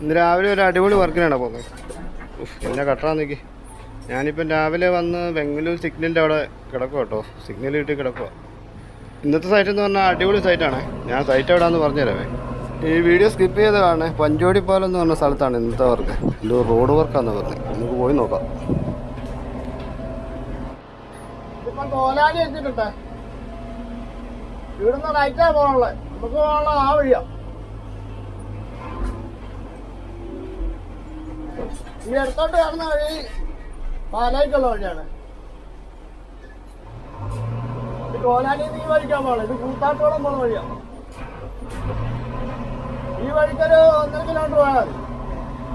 ഇന്ന് രാവിലെ ഒരു അടിപൊളി വർക്കിനാണ് പോകുന്നത്. എന്നെ കട്ടാൻ നിൽക്കി. ഞാനിപ്പം രാവിലെ വന്ന് ബംഗളൂർ സിഗ്നലിൻ്റെ അവിടെ കിടക്കുക കേട്ടോ. സിഗ്നൽ കിട്ടി കിടക്കുക. ഇന്നത്തെ സൈറ്റ് എന്ന് പറഞ്ഞാൽ അടിപൊളി സൈറ്റാണ്. ഞാൻ സൈറ്റ് എവിടെയാണെന്ന് പറഞ്ഞുതരാമേ. ഈ വീഡിയോ സ്കിപ്പ് ചെയ്തതാണ്. പഞ്ചോടിപ്പാലം എന്ന് പറഞ്ഞ സ്ഥലത്താണ് ഇന്നത്തെ വർക്ക്. എന്തോ റോഡ് വർക്കാണെന്ന് പറഞ്ഞത്. നമുക്ക് പോയി നോക്കാം. ഇപ്പം കോലാലി എത്തിയിട്ടുണ്ട്. ഇവിടുന്ന് റൈറ്റാ പോകാനുള്ളത്. നമുക്ക് പോകാനുള്ള ആ വഴിയാ. ഈ അടുത്തോട്ട് കാണുന്ന വഴി പാലായിക്കുള്ള വഴിയാണ്. ഇത് കോലാലി ഈ വഴിക്കാൻ പോകണം. ഇത് കൂത്താട്ടോളം പോകുന്ന വഴിയാണ്. ഈ വഴിക്കൊരു 1.5 കിലോമീറ്റർ പോയാൽ മതി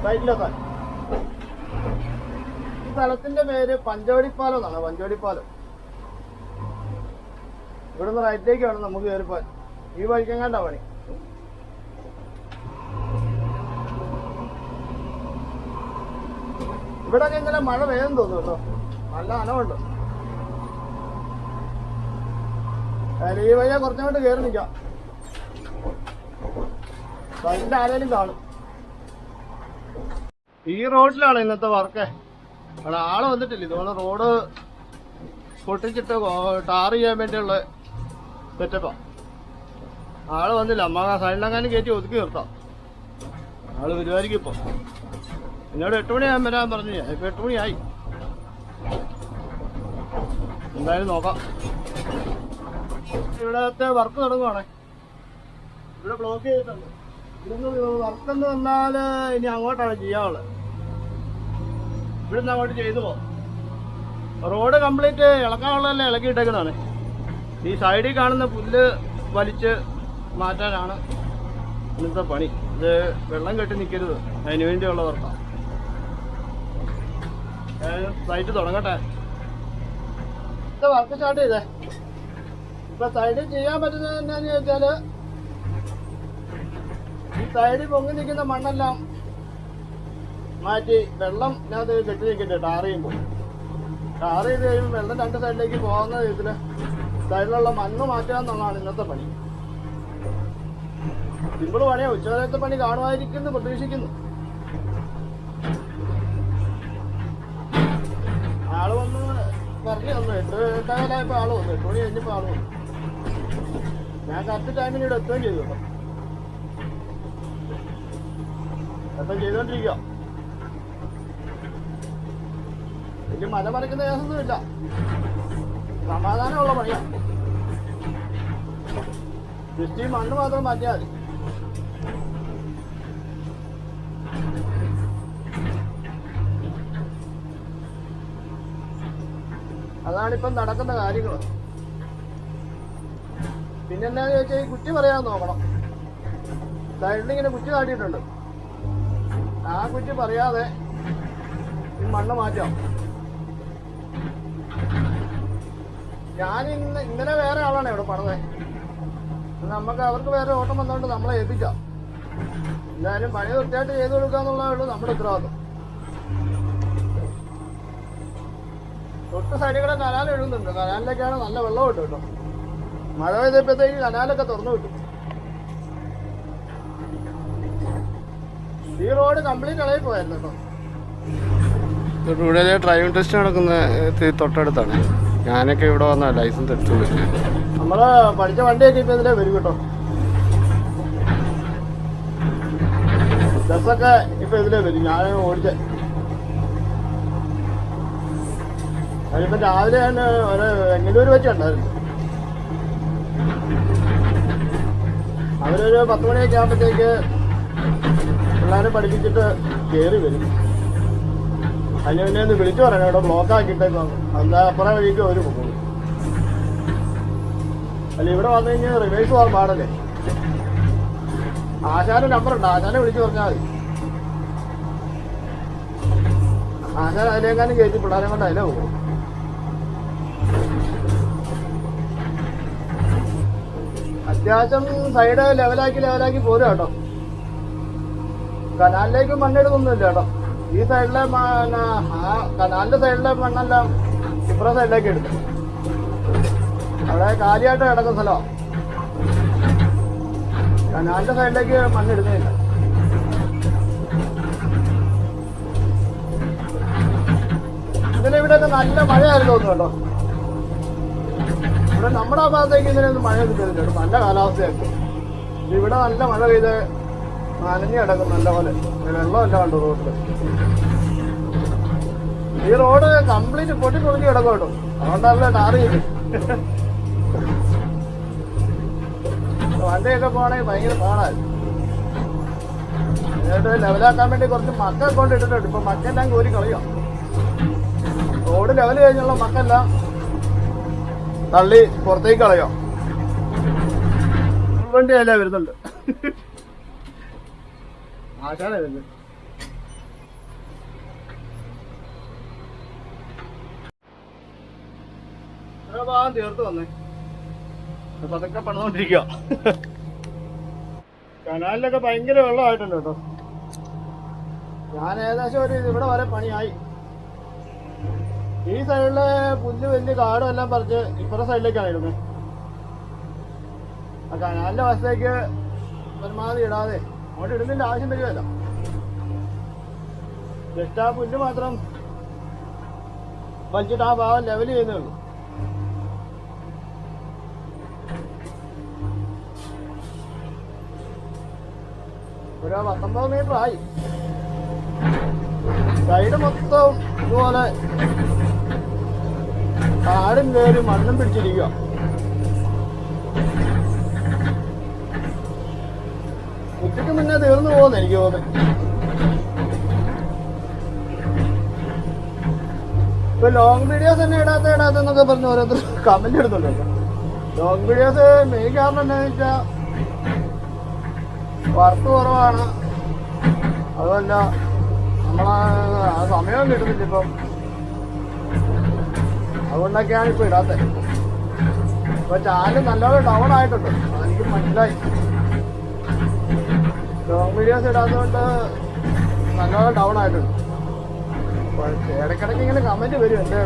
സൈറ്റിലെത്താൻ. ഈ സ്ഥലത്തിന്റെ പേര് പഞ്ചവടിപ്പാലം എന്നാണ്. പഞ്ചവടിപ്പാലം. ഇവിടുന്ന് റൈറ്റിലേക്ക് വേണം നമുക്ക് കയറിപ്പോൻ. ഈ വഴിക്കെങ്ങാണ്ടാ പണി. ഇവിടെ ഇന്നലെ മഴ വേഗം തോന്നും കേട്ടോ. നല്ല അനവുണ്ട്. ഈ വഴിയെ കുറച്ചങ്ങോട്ട് കയറി നിൽക്കാം. അതിന്റെ ആരെങ്കിലും കാണും. ഈ റോഡിലാണ് ഇന്നത്തെ വർക്ക്. അവിടെ ആള് വന്നിട്ടില്ല. ഇതുപോലെ റോഡ് പൊട്ടിച്ചിട്ട് ടാർ ചെയ്യാൻ വേണ്ടിയുള്ള സെറ്റപ്പാ. ആള് വന്നില്ല. അമ്മ സൈഡിലെങ്ങാനും കയറ്റി ഒതുക്കി നിർത്താം. ആള് വരുമായിരിക്കും. ഇപ്പൊ എന്നോട് 8 മണിയാകാൻ വരാൻ പറഞ്ഞു. ഇപ്പൊ 8 മണിയായി. എന്തായാലും നോക്കാം. ഇവിടത്തെ വർക്ക് തുടങ്ങുവാണേ. ഇവിടെ ബ്ലോക്ക് ചെയ്തിട്ടുണ്ട്. ഇവിടുന്ന് വർക്ക് എന്ന് പറഞ്ഞാല് ഇനി അങ്ങോട്ടാണ് ചെയ്യാനുള്ളത്. ഇവിടുന്ന് അങ്ങോട്ട് ചെയ്തു പോകും. റോഡ് കംപ്ലീറ്റ് ഇളക്കാനുള്ളതല്ലേ ഇളക്കിയിട്ടേക്കുന്നതാണ്. ഈ സൈഡിൽ കാണുന്ന പുല്ല് വലിച്ച് മാറ്റാനാണ് ഇന്നത്തെ പണി. ഇത് വെള്ളം കെട്ടി നിൽക്കരുത്. അതിന് വേണ്ടിയുള്ള വർക്കാണ്. സൈറ്റ് തുടങ്ങട്ടെ. ഇത് വർക്ക് സ്റ്റാർട്ട് ചെയ്തേ. ഇപ്പൊ സൈഡിൽ ചെയ്യാൻ പറ്റുന്നത് എന്താന്ന് ചോദിച്ചാല് ഈ സൈഡിൽ പൊങ്ങി നിൽക്കുന്ന മണ്ണെല്ലാം മാറ്റി വെള്ളം ഇതിനകത്ത് കെട്ടി നിൽക്കട്ടെ. ടാർ ചെയ്യുമ്പോൾ ടാർ ചെയ്ത് കഴിയുമ്പോൾ വെള്ളം 2 സൈഡിലേക്ക് പോകുന്ന വിധത്തില് സൈഡിലുള്ള മണ്ണ് മാറ്റുക എന്നുള്ളതാണ് ഇന്നത്തെ പണി. സിമ്പിൾ പണിയാ. ഉച്ചവരത്തെ പണി കാണുമായിരിക്കുന്നു പ്രതീക്ഷിക്കുന്നു. ആള് വന്ന് പറഞ്ഞു തന്നു. 8:15 ആള് വന്നു. 8 മണി കഴിഞ്ഞപ്പോ ആള് വന്നു. ഞാൻ കറക്റ്റ് ടൈമിന് ഇവിടെ എത്തുകയും ചെയ്തു കേട്ടോ. എപ്പം ചെയ്തോണ്ടിരിക്കുക. വലിയ മല മറിക്കുന്ന കേസൊന്നുമില്ല. സമാധാനമുള്ള പണിയാണ്. ജസ്റ്റ് ഈ മണ്ണ് മാത്രം മാറ്റിയാൽ മതി. അതാണിപ്പം നടക്കുന്ന കാര്യങ്ങൾ. പിന്നെന്താന്ന് ചോദിച്ചാൽ ഈ കുറ്റി പറയാൻ നോക്കണം. സൈഡിലിങ്ങനെ കുറ്റി കാട്ടിയിട്ടുണ്ട്. ആ കുറ്റി പറയാതെ ഈ മണ്ണ് മാറ്റാം. ഞാൻ ഇന്നലെ വേറെ ആളാണ് ഇവിടെ പറഞ്ഞത്. നമുക്ക് അവർക്ക് വേറെ ഓട്ടം വന്നുകൊണ്ട് നമ്മളെ ഏൽപ്പിക്കാം. എന്തായാലും പണി വൃത്തിയായിട്ട് ചെയ്ത് കൊടുക്കാന്നുള്ളതേ ഉള്ളൂ നമ്മുടെ ഉത്തരവാദിത്വം. തൊട്ട് സൈഡുകളെ കനാൽ എഴുതുന്നുണ്ട്. കനാലിലേക്കാണ് നല്ല വെള്ളം കിട്ടും കേട്ടോ. മഴ പെയ്തപ്പോഴത്തേക്ക് കനാലൊക്കെ തുറന്നു കിട്ടും. ഈ റോഡ് കംപ്ലീറ്റ് ഇളകി പോയായിരുന്നു കേട്ടോ. ഇവിടെ ഡ്രൈവിംഗ് ടെസ്റ്റ് നടക്കുന്ന തൊട്ടടുത്താണ്. ഞാനൊക്കെ ഇവിടെ വന്ന ലൈസൻസ് എടുത്തോളൂ. നമ്മള് പഠിച്ച വണ്ടിയൊക്കെ ഇപ്പൊ ഇതിലേ വരും കേട്ടോ. ബസ്സൊക്കെ ഇപ്പൊ ഇതിലേ വരും. ഞാൻ ഓടിച്ച അതിപ്പോ രാവിലെ തന്നെ ഒരു എങ്ങനൂര് വെച്ചുണ്ടായിരുന്നു. അവരൊരു 10 മണിയൊക്കെ ആകുമ്പോഴത്തേക്ക് പിള്ളേരെ പഠിപ്പിച്ചിട്ട് കയറി വരും. അതിന് പിന്നെ ഒന്ന് വിളിച്ചു പറയാം. ഇവിടെ ബ്ലോക്ക് ആക്കിയിട്ടേക്കോ. എന്താ അപ്പുറം വഴിക്ക് ഒരു പോകും. അല്ല ഇവിടെ വന്നു കഴിഞ്ഞാൽ റിവേഴ്സ് പോകാൻ പാടല്ലേ. ആശാന്റെ നമ്പറുണ്ട്. ആശാനെ വിളിച്ചു പറഞ്ഞാൽ മതി. ആശാൻ അതിലേക്കാനും കയറ്റി പിള്ളേരെ കൊണ്ട് അതിലേ പോകും. അത്യാവശ്യം സൈഡ് ലെവലാക്കി പോരും കേട്ടോ. കനാലിലേക്ക് മണ്ണെടുക്കൊന്നുമില്ല കേട്ടോ. ഈ സൈഡിലെ കനാലിന്റെ സൈഡിലെ മണ്ണെല്ലാം ഇപ്പുറ സൈഡിലേക്ക് എടുക്കും. അവിടെ കാലിയായിട്ട് കിടക്കുന്ന സ്ഥലമാണ്. കനാലിന്റെ സൈഡിലേക്ക് മണ്ണിടുന്നില്ല. നല്ല മഴയായിരുന്നു തോന്നുന്നു കേട്ടോ. ഇവിടെ നമ്മുടെ ആ ഭാഗത്തേക്ക് ഇതിനൊന്നും മഴയൊന്നും പെയ്തിട്ടുണ്ട്, നല്ല കാലാവസ്ഥയായിരുന്നു. ഇവിടെ നല്ല മഴ പെയ്ത് നനഞ്ഞു കിടക്കും നല്ല പോലെ, വെള്ളമല്ല കണ്ടു റോഡില്. ഈ റോഡ് കംപ്ലീറ്റ് പൊട്ടിപ്പൊളിഞ്ഞ് കിടക്കും കേട്ടോ, അതുകൊണ്ടല്ല ടാർ ചെയ്ത്. വണ്ടിയൊക്കെ പോകണമെങ്കിൽ ഭയങ്കര പാടായിരുന്നു. എന്നിട്ട് ലെവലാക്കാൻ വേണ്ടി കുറച്ച് മക്ക കൊണ്ട് ഇട്ടിട്ടുണ്ട്. ഇപ്പൊ മക്കെല്ലാം കോരി കളയാം. റോഡ് ലെവൽ കഴിഞ്ഞുള്ള മക്കെല്ലാം തള്ളി പുറത്തേക്ക് കളയാം. വണ്ടിയല്ലേ വരുന്നുണ്ട്, ആശാന വരുന്നത്. ഭാഗം തീർത്ത് വന്നേ, പതൊക്കെ പണിതുകൊണ്ടിരിക്കുക. കനാലിലൊക്കെ ഭയങ്കര വെള്ളമായിട്ടുണ്ട് കേട്ടോ. ഞാൻ ഏകദേശം ഒരു ഇവിടെ വരെ പണിയായി. ഈ സൈഡിലെ പുല്ല് വലിയ കാടും എല്ലാം പറിച്ച് ഇപ്പുറത്തെ സൈഡിലേക്കാണ് ഇടുന്നത്. ആ കനാലിന്റെ വശത്തേക്ക് പരമാവധി ഇടാതെ അവിടെ ഇടുന്നതിന്റെ ആവശ്യം വരുമല്ല. ജസ്റ്റ് ആ പുല്ല് മാത്രം വലിച്ചിട്ട് ആ ഭാഗം ലെവൽ ചെയ്യുന്നേ ഉള്ളൂ. ഒരു 19 മീറ്റർ ആയി. സൈഡ് മൊത്തം ഇതുപോലെ കാടും കയറി മണ്ണും പിടിച്ചിരിക്കുക. ഉച്ചയ്ക്ക് മുന്നേ തീർന്നു പോകുന്നു എനിക്ക് തോന്നുന്നു. ഇപ്പൊ ലോങ് വീഡിയോസ് തന്നെ ഇടാത്തെന്നൊക്കെ പറഞ്ഞ് ഓരോരുത്തർ കമന്റ് ഇടുന്നുണ്ടല്ലോ. ലോങ് വീഡിയോസ് മെയിൻ കാരണം എന്താണെന്ന് വെച്ചാൽ വർക്ക് കുറവാണ്, അതുമല്ല നമ്മളെ ആ സമയം കിട്ടുന്നില്ല ഇപ്പം. അതുകൊണ്ടൊക്കെയാണ് ഇപ്പൊ ഇടാത്തത്. ഇപ്പൊ ചാനൽ നല്ലോണം ഡൗൺ ആയിട്ടുണ്ട്, അതെനിക്ക് മനസ്സിലായി. ലോങ് വീഡിയോസ് ഇടാത്തതുകൊണ്ട് നല്ലോണം ഡൗൺ ആയിട്ടുണ്ട്. ഇടയ്ക്കിടയ്ക്ക് ഇങ്ങനെ കമന്റ് വരും, എന്താ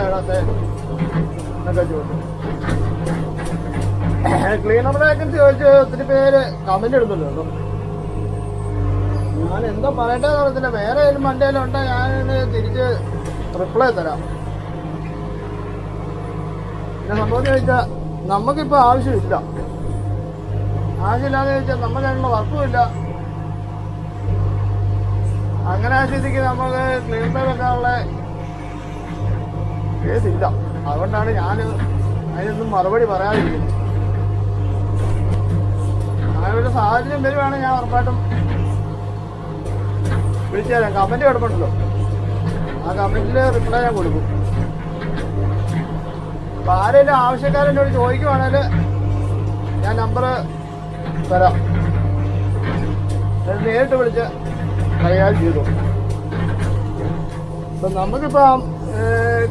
ഇടാത്ത എന്നൊക്കെ ചോദിച്ചു. ക്ലീനർ വേക്കൻസി ചോദിച്ച് ഒത്തിരി പേര് കമന്റ് ഇടുന്നുണ്ടല്ലോ. ഞാൻ എന്താ പറയണ്ടെന്ന് അറിയത്തില്ല. വേറെ ഏതെങ്കിലും മണ്ടയിലും ഉണ്ടെങ്കിൽ ഞാൻ തിരിച്ച് റിപ്ലൈ തരാം. പിന്നെ സംഭവം ചോദിച്ചാൽ നമുക്കിപ്പോൾ ആവശ്യമില്ലാന്ന് ചോദിച്ചാൽ നമുക്ക് അതിനുള്ള വർക്കും ഇല്ല. അങ്ങനെ ആ സ്ഥിതിക്ക് നമുക്ക് ക്ലീനർ വെക്കാനുള്ള കേസില്ല. അതുകൊണ്ടാണ് ഞാൻ അതിനൊന്നും മറുപടി പറയാതിരിക്കുന്നത്. അങ്ങനെ ഒരു സാഹചര്യം വരുവാണെങ്കിൽ ഞാൻ ഉറപ്പായിട്ടും വിളിച്ചു തരാം. കമന്റ് കിടപ്പുണ്ടല്ലോ, ആ കമന്റിൽ റിപ്ലൈ ഞാൻ കൊടുക്കും. അപ്പൊ ആരെങ്കിലും ആവശ്യക്കാരെന്നോട് ചോദിക്കുവാണെങ്കിൽ ഞാൻ നമ്പർ തരാം, നേരിട്ട് വിളിച്ച് കൈകാര്യം ചെയ്തു. ഇപ്പൊ നമുക്കിപ്പം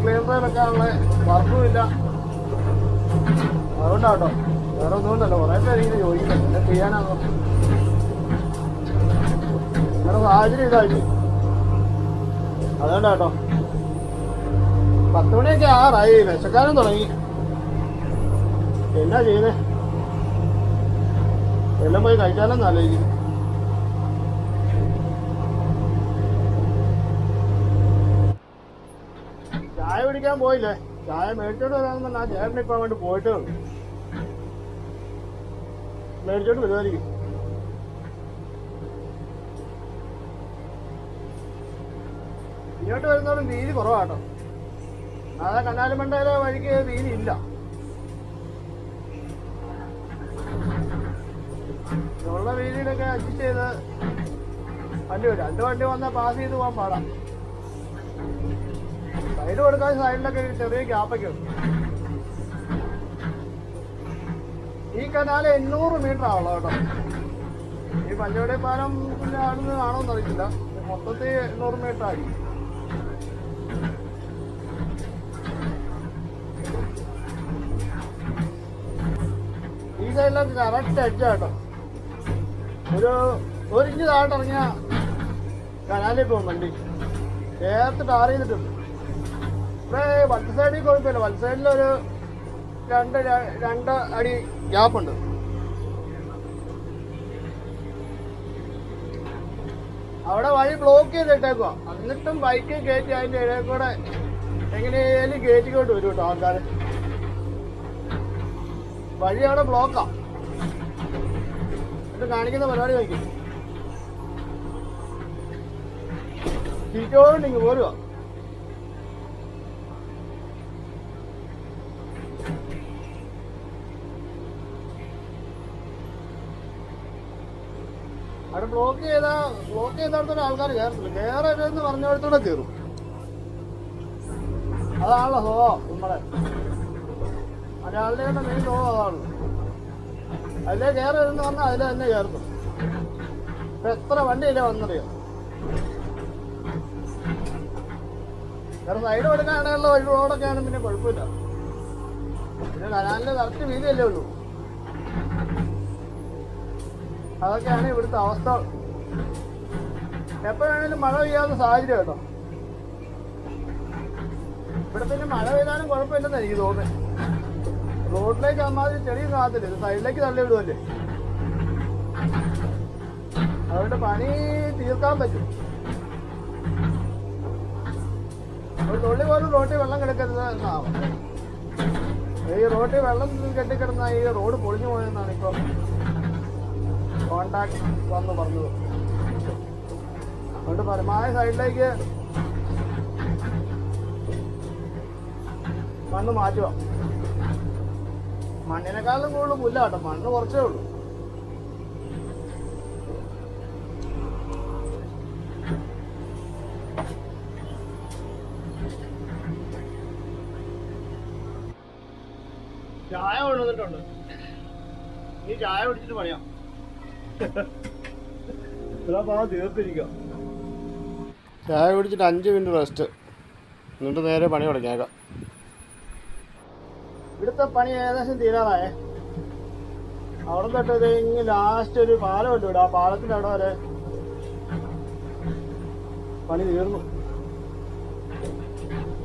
ക്ലീനർ വെക്കാനുള്ള വർക്കും ഇല്ല. അതുകൊണ്ടാട്ടോ, വേറെ ഒന്നുകൊണ്ടല്ലോ. കുറെ പേര് ഇങ്ങനെ ചോദിക്കുന്നുണ്ട്, എന്നെ ചെയ്യാനാണോ. അങ്ങനെ സാഹചര്യം ഇതായി, അതുകൊണ്ടാട്ടോ. 10 മണിയൊക്കെ ആറായി, വിശക്കാനും തുടങ്ങി. എന്നാ ചെയ്യുന്നേ, എല്ലാം പോയി കഴിച്ചാലെന്ന് ആലോചിക്കുന്നു. ചായ പിടിക്കാൻ പോയില്ലേ, ചായ മേടിച്ചോണ്ട് വരാമെന്ന് പറഞ്ഞാൽ ചേട്ടൻ ഇപ്പം അങ്ങോട്ട് പോയിട്ടേ ഉള്ളൂ. മേടിച്ചോണ്ട് വരുമായിരിക്കും. ഇങ്ങോട്ട് വരുന്നവരും വീതി കുറവാട്ടോ. അതാ കനാലുമണ്ടയിലെ വഴിക്ക് വീതി ഇല്ല. ഉള്ള വീതിയിലൊക്കെ അഡ്ജസ്റ്റ് ചെയ്ത് വണ്ടി വരും. 2 വണ്ടി വന്നാൽ പാസ് ചെയ്ത് പോകാൻ പാടാം. സൈഡ് കൊടുക്കാൻ സൈഡിലൊക്കെ ചെറിയ ഗ്യാപ്പൊക്കെ ഉണ്ട്. ഈ കനാല് 800 മീറ്റർ ആവുള്ളൂ കേട്ടോ. ഈ പഞ്ചവടി പാലം പിന്നെ ആണെന്ന് കാണുമെന്ന് അറിയില്ല, മൊത്തത്തിൽ 800 മീറ്റർ ആയി. ഈ സൈഡിലൊക്കെ കറക്റ്റ് എഡ്ജ് കേട്ടോ. ഒരു ഇഞ്ച് താഴോട്ട് ഇറങ്ങിയ കനാലിൽ പോകും വണ്ടി. ചേർത്ത് ടാർ ചെയ്തിട്ടുണ്ട്. ഇവിടെ വലത്ത് സൈഡിൽ കുഴപ്പമില്ല, വലത്ത് സൈഡിലൊരു 2 അടി ഗ്യാപ്പുണ്ട്. അവിടെ വഴി ബ്ലോക്ക് ചെയ്തിട്ടേക്കുക. എന്നിട്ടും ബൈക്ക് കയറ്റി അതിൻ്റെ ഇടയിൽ കൂടെ എങ്ങനെയായാലും ഗേറ്റിലോട്ട് വരും കേട്ടോ ആൾക്കാർ. വഴി അവിടെ ബ്ലോക്കാ. എന്നിട്ട് കാണിക്കുന്ന പരിപാടി നോക്കി സീറ്റോണ്ട് ഇങ്ങ് പോരുക. അവിടെ ബ്ലോക്ക് ചെയ്തോടെ ആൾക്കാർ കയറത്തില്ല. കയറരുതെന്ന് പറഞ്ഞിടത്തൂടെ കയറും. അതാണല്ലോ സ്വഭാവം നമ്മളെ മലയാളികളുടെ മെയിൻ സ്വഭാവം അതാണല്ലോ. അതിലേ കയറരുതെന്ന് പറഞ്ഞാൽ അതിലെ തന്നെ കയറുന്നു. ഇപ്പൊ എത്ര വണ്ടിയില്ലേ വന്നറിയോ. വേറെ സൈഡ് കൊടുക്കാനുള്ള ഒരു റോഡൊക്കെയാണ് പിന്നെ കുഴപ്പമില്ല. പിന്നെ കനാലിന്റെ കറക്റ്റ് വീതിയല്ലേ ഉള്ളൂ. അതൊക്കെയാണ് ഇവിടുത്തെ അവസ്ഥ. എപ്പോഴാണെങ്കിലും മഴ പെയ്യാവുന്ന സാഹചര്യം കേട്ടോ. ഇവിടെ പിന്നെ മഴ പെയ്താലും കുഴപ്പമില്ലെന്ന് എനിക്ക് തോന്നുന്നത്. റോഡിലേക്ക് അമ്മാതിരി ചെറിയ കാത്തില്ല, ഇത് സൈഡിലേക്ക് തള്ളി വിടുമല്ലേ. അതുകൊണ്ട് പണി തീർക്കാൻ പറ്റും. ഒരു തുള്ളി പോലും റോട്ടിൽ വെള്ളം കിടക്കരുത് എന്നാവും. ഈ റോട്ടിൽ വെള്ളം കെട്ടിക്കിടന്ന ഈ റോഡ് പൊളിഞ്ഞു പോയെന്നാണ് ഇപ്പം കോൺട്രാക്ട് വന്ന് പറഞ്ഞത്. അതുകൊണ്ട് പരമാവധി സൈഡിലേക്ക് മണ്ണ് മാറ്റുക. മണ്ണിനെക്കാളും കൂടുതൽ പുല്ല കേട്ടോ. മണ്ണ് കുറച്ചേ ഉള്ളൂ. ചായ കൊണ്ടുവന്നിട്ടുണ്ട്. ഈ ചായ കുടിച്ചിട്ട് പണിയാം. തീർത്തിരിക്കുക. ചായ കുടിച്ചിട്ട് 5 മിനിറ്റ് റെസ്റ്റ്, എന്നിട്ട് നേരെ പണി തുടങ്ങിയേക്കാം. ഇവിടുത്തെ പണി ഏകദേശം തീരാറായേ. അവിടെ തൊട്ട് ഇങ്ങനെ ലാസ്റ്റ് ഒരു പാലമുണ്ട് ഇവിടെ. ആ പാലത്തിന്റെ അവിടെ വരെ പണി തീർന്നു.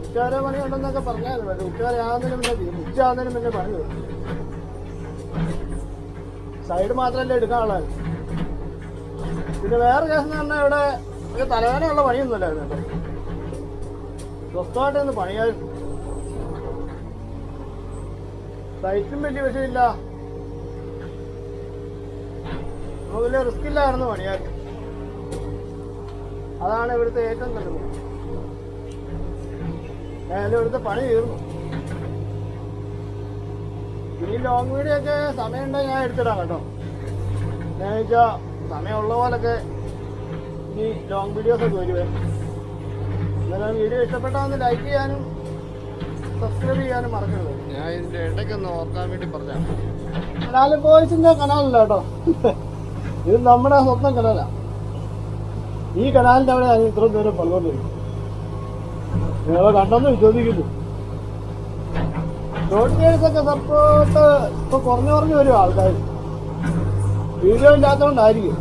ഉച്ചവരെ പണി ഉണ്ടെന്നൊക്കെ പറഞ്ഞാലും പക്ഷേ ഉച്ചവരെ ആകുന്നതിനും പിന്നെ തീർന്നു. ഉച്ച ആകുന്നതിനും പിന്നെ പണി തീർന്നു. സൈഡ് മാത്രമല്ലേ എടുക്കാനുള്ളത്. പിന്നെ വേറെ കേസ് എന്ന് പറഞ്ഞാൽ ഇവിടെ തലവേദനയുള്ള പണിയൊന്നുമല്ലായിരുന്നു കേട്ടോ. സ്വസ്ഥമായിട്ട് ഒന്ന് പണിയായിരുന്നു. സൈറ്റും വലിയ വിഷയമില്ല. നമുക്ക് വലിയ റിസ്ക് ഇല്ലായിരുന്നു പണിയായിരുന്നു. അതാണ് ഇവിടുത്തെ ഏറ്റവും നല്ലത്. ഏതായാലും ഇവിടുത്തെ പണി തീർന്നു. ഇനി ലോങ് വീഡിയോ ഒക്കെ സമയം ഉണ്ടെങ്കിൽ ഞാൻ എടുത്തിടാം കേട്ടോ. ഞാൻ വെച്ചാൽ സമയമുള്ള പോലൊക്കെ ഇനി ലോങ് വീഡിയോസ് ഒക്കെ വരുവേ. എന്നാലും വീഡിയോ ഇഷ്ടപ്പെട്ടാൽ ലൈക്ക് ചെയ്യാനും സബ്സ്ക്രൈബ് ചെയ്യാനും മറക്കരുത്. ഞാൻ ഇതിന്റെ ഇടയ്ക്കൊന്ന് ഓർക്കാൻ വേണ്ടി പറഞ്ഞാണ്. കനാല് ബോയ്സിന്റെ കനാലല്ല കേട്ടോ, ഇത് നമ്മുടെ സ്വന്തം കനാലാ. ഈ കനാലിന്റെ അവിടെ ഞാൻ ഇത്രയും ദൂരം പണിതുകൊണ്ടിരിക്കും. നിങ്ങളെ കണ്ടെന്ന് വിശ്വസിക്കുന്നു. ഷോർട്ട് വീഡിയോസൊക്കെ സപ്പോർട്ട് ഇപ്പൊ കുറഞ്ഞു വരും ആൾക്കാർ. വീഡിയോ ഇല്ലാത്തതുകൊണ്ടായിരിക്കും.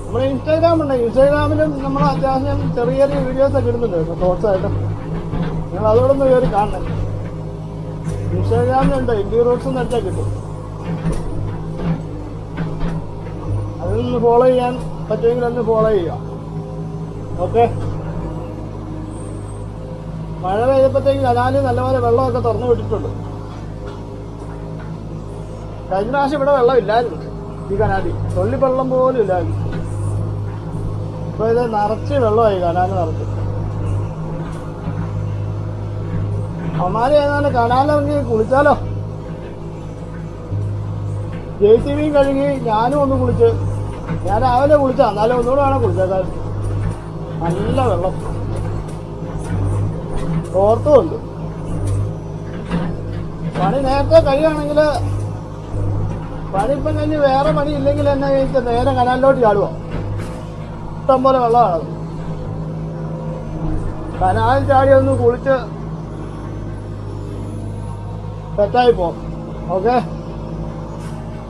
നമ്മുടെ ഇൻസ്റ്റാഗ്രാം ഉണ്ട്. ഇൻസ്റ്റാഗ്രാമിലും നമ്മൾ അത്യാവശ്യം ചെറിയ ചെറിയ വീഡിയോസൊക്കെ ഇടുന്നുണ്ട് കേട്ടോ, ഷോർട്സായിട്ട്. നിങ്ങൾ അതോടൊന്ന് കയറി കാണണം. ഇൻസ്റ്റാഗ്രാമിലുണ്ട്, ഇന്ത്യ റൂട്ട്സ് എന്ന് വെച്ചാൽ കിട്ടും. അതിലൊന്ന് ഫോളോ ചെയ്യാൻ പറ്റുമെങ്കിൽ ഒന്ന് ഫോളോ ചെയ്യുക. ഓക്കെ. മഴ പെയ്തപ്പോഴത്തേക്ക് കനാലിൽ നല്ലപോലെ വെള്ളമൊക്കെ തുറന്നു വിട്ടിട്ടുണ്ട്. കഴിഞ്ഞ പ്രാവശ്യം ഇവിടെ വെള്ളം ഇല്ലായിരുന്നു ഈ കനാലിൽ. വെള്ളം പോലും ഇല്ലായിരുന്നു. ഇപ്പൊ ഇത് നിറച്ച് വെള്ളമായി, കനാല് നിറച്ച്. അമ്മാര് ഏതാണ്ട് കനാലിറങ്ങി കുളിച്ചാലോ. JCB കഴുകി ഞാനും ഒന്ന് കുളിച്ച്. ഞാൻ രാവിലെ കുളിച്ച, എന്നാലും ഒന്നുകൂടെ വേണം കുളിച്ചേക്കാൻ. നല്ല വെള്ളം ഓർത്തുമുണ്ട്. പണി നേരത്തെ കഴിയുകയാണെങ്കിൽ, പണി ഇപ്പം കഴിഞ്ഞ് വേറെ പണി ഇല്ലെങ്കിൽ എന്നെ കഴിച്ച നേരെ കനാലിലോട്ട് ചാടുക. ഇഷ്ടം പോലെ വെള്ളമാണത്. കനാലിൽ ചാടി ഒന്ന് കുളിച്ച് സെറ്റായി പോകും. ഓക്കെ.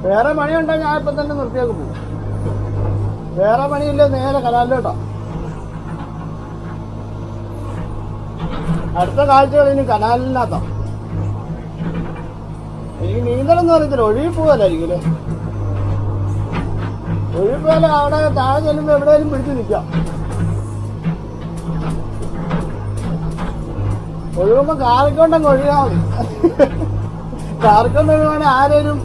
വേറെ പണിയുണ്ടെങ്കിൽ ഞാൻ ഇപ്പം തന്നെ നിർത്തിയേക്ക് പോകും. വേറെ പണിയില്ല, നേരെ കനാലിലോട്ടാ. അടുത്ത കാഴ്ചകൾ ഇനി കനാലിനകത്താ. എനിക്ക് നീന്തലൊന്നും അറിയത്തില്ല. ഒഴുകി പോവല്ലായിരിക്കും. ഒഴുകി പോലെ അവിടെ താഴെ ചെല്ലുമ്പോൾ എവിടെയെങ്കിലും പിടിച്ച് നിൽക്കാം. ഒഴുകുമ്പോ കാറിക്കൊണ്ടങ്ങ് ഒഴുകാ മതി. കാറിക്കൊണ്ട് ഒഴുകാൻ ആരേലും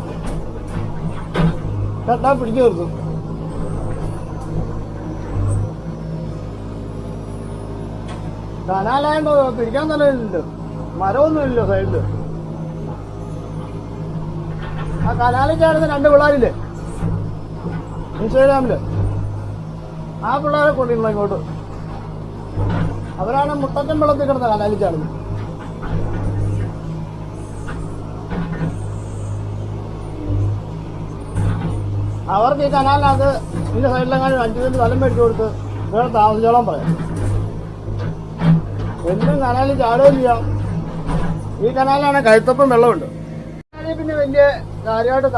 കെട്ടാ പിടിച്ചു നിർത്തും. കനാലായണ്ടോ പിടിക്കാൻ തന്നെ ഇല്ലല്ലോ, മരമൊന്നും ഇല്ലല്ലോ സൈഡില്. ആ കനാലിൽ ചേർന്ന് 2 പിള്ളേരില്ലേ ഇൻസ്റ്റാഗ്രാമില്, ആ പിള്ളേരെ കൊണ്ടിരുന്നു ഇങ്ങോട്ട്. അവരാണ് മുട്ടറ്റം വെള്ളത്തിൽ കിടന്ന കനാലിൽ ചാടുന്നത്. അവർക്ക് ഈ കനാലിനകത്ത് ഇതിന്റെ സൈഡിലെങ്ങാനും 5 സെന്റ് സ്ഥലം മേടിച്ചു കൊടുത്ത് വേറെ താമസിച്ചോളാൻ പറയാം. എന്നും കനാലിൽ ചാടുകയും ചെയ്യാം. ഈ കനാലിലാണ് കഴുത്തപ്പം വെള്ളമുണ്ട്. പിന്നെ വലിയ കാര്യമായിട്ട്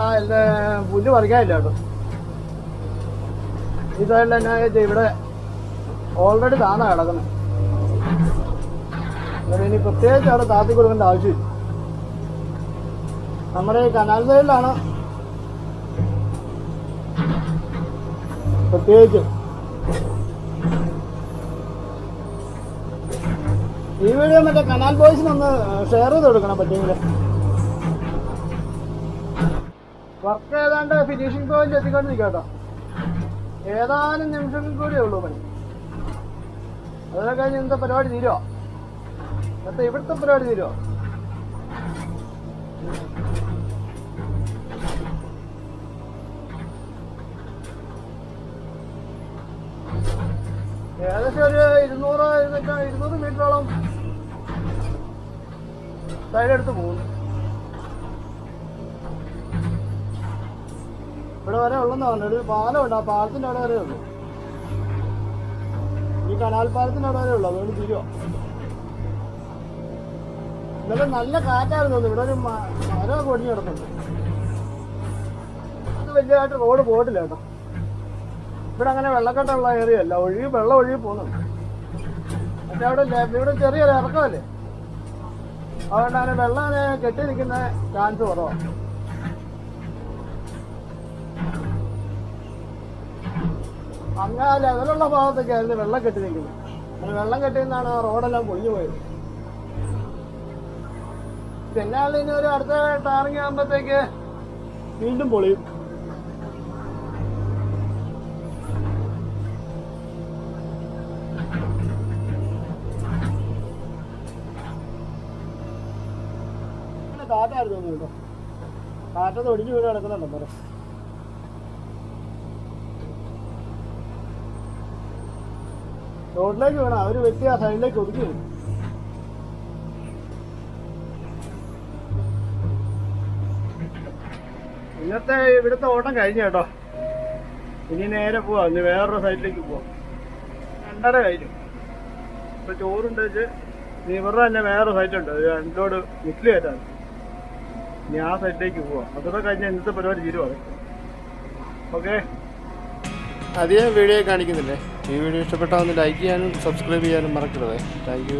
പുല്ല് പറിക്കാനില്ല കേട്ടോ. ഈ സൈഡിൽ തന്നെ ഇവിടെ ഓൾറെഡി താന്നാ കിടക്കുന്നത്. ഇനി പ്രത്യേകിച്ച് അവിടെ താത്തി കൊടുക്കേണ്ട ആവശ്യമില്ല. നമ്മുടെ ഈ കനാൽ സൈഡിലാണ് പ്രത്യേകിച്ച്. ഈ വീഡിയോ മറ്റേ കനാൽ ബോയ്സിനൊന്ന് ഷെയർ ചെയ്ത് കൊടുക്കണം പറ്റുമെങ്കിൽ. വർക്ക് ഏതാണ്ട് ഫിനിഷിംഗ് പോയിന്റ് എത്തിക്കൊണ്ടിരിക്കുക കേട്ടോ. ഏതാനും നിമിഷങ്ങൾ കൂടിയേ ഉള്ളൂ പണി. അതിനെ കഴിഞ്ഞ് ഇന്നത്തെ പരിപാടി തീരുവോ? ഇവിടുത്തെ പരിപാടി തീരുവോ? ഏകദേശം ഒരു 200 മീറ്ററോളം സൈഡെടുത്ത് പോകുന്നു. ഇവിടെ വരെ ഉള്ളെന്ന് പറഞ്ഞു. ഒരു പാലമുണ്ട്, ആ പാലത്തിൻ്റെ അവിടെ വരെ ഉള്ളു. ഈ കനാൽ പാലത്തിൻ്റെ അവിടെ വരെ ഉള്ളു. അതുകൊണ്ട് തീരുവോ? ഇന്നലെ നല്ല കാറ്റായിരുന്നു തോന്നുന്നു. ഇവിടെ ഒരു മരമൊക്കെ ഒടിഞ്ഞു കിടക്കുന്നുണ്ട്. ഇത് വലിയതായിട്ട് റോഡ് പോയിട്ടില്ല കേട്ടോ. ഇവിടെ അങ്ങനെ വെള്ളക്കെട്ടുള്ള ഏരിയ അല്ല, വെള്ളം ഒഴുകി പോകുന്നുണ്ട്. പക്ഷെ അവിടെ ഇവിടെ ചെറിയൊരു ഇറക്കമല്ലേ, അതുകൊണ്ട് അങ്ങനെ വെള്ളം അങ്ങനെ കെട്ടി നിൽക്കുന്ന ചാൻസ് കുറവാണ്. അങ്ങനെ ലെവലുള്ള ഭാഗത്തൊക്കെ ആയിരുന്നു വെള്ളം കെട്ടി നിൽക്കുന്നത്. അങ്ങനെ വെള്ളം കെട്ടി നിന്നാണ് ആ റോഡെല്ലാം പൊളിഞ്ഞു പോയത്. പിന്നെ ഇനി ഒരു അടുത്ത ടാറിങ് ആകുമ്പോഴത്തേക്ക് വീണ്ടും പൊളിയും. കാറ്റായിരുന്നു കേട്ടോ. കാറ്റത്ത് ഒടിഞ്ഞു വീട് കിടക്കുന്നുണ്ടോ മരം. റോഡിലേക്ക് വേണം അവര് വെട്ടി ആ സൈഡിലേക്ക് ഒതുക്കി വരും. ഇന്നത്തെ ഇവിടുത്തെ ഓട്ടം കഴിഞ്ഞു കേട്ടോ. ഇനി നേരെ പോവാം, ഇനി വേറൊരു സൈഡിലേക്ക് പോവാം. 2:30 കഴിഞ്ഞു. ഇപ്പൊ ചോറുണ്ട് വെച്ച് ഇനി ഇവരുടെ തന്നെ വേറെ സൈറ്റുണ്ട്, 2 ലോഡ് മിക്സ് കയറ്റാണ്. ഇനി ആ സൈഡിലേക്ക് പോവാം. അതൊക്കെ കഴിഞ്ഞാൽ ഇന്നത്തെ പരിപാടി തീരുവാണ്. ഓക്കെ, അധികം വീഡിയോ കാണിക്കുന്നില്ലേ. ഈ വീഡിയോ ഇഷ്ടപ്പെട്ടാൽ ഒന്ന് ലൈക്ക് ചെയ്യാനും സബ്സ്ക്രൈബ് ചെയ്യാനും മറക്കരുത്. Thank you.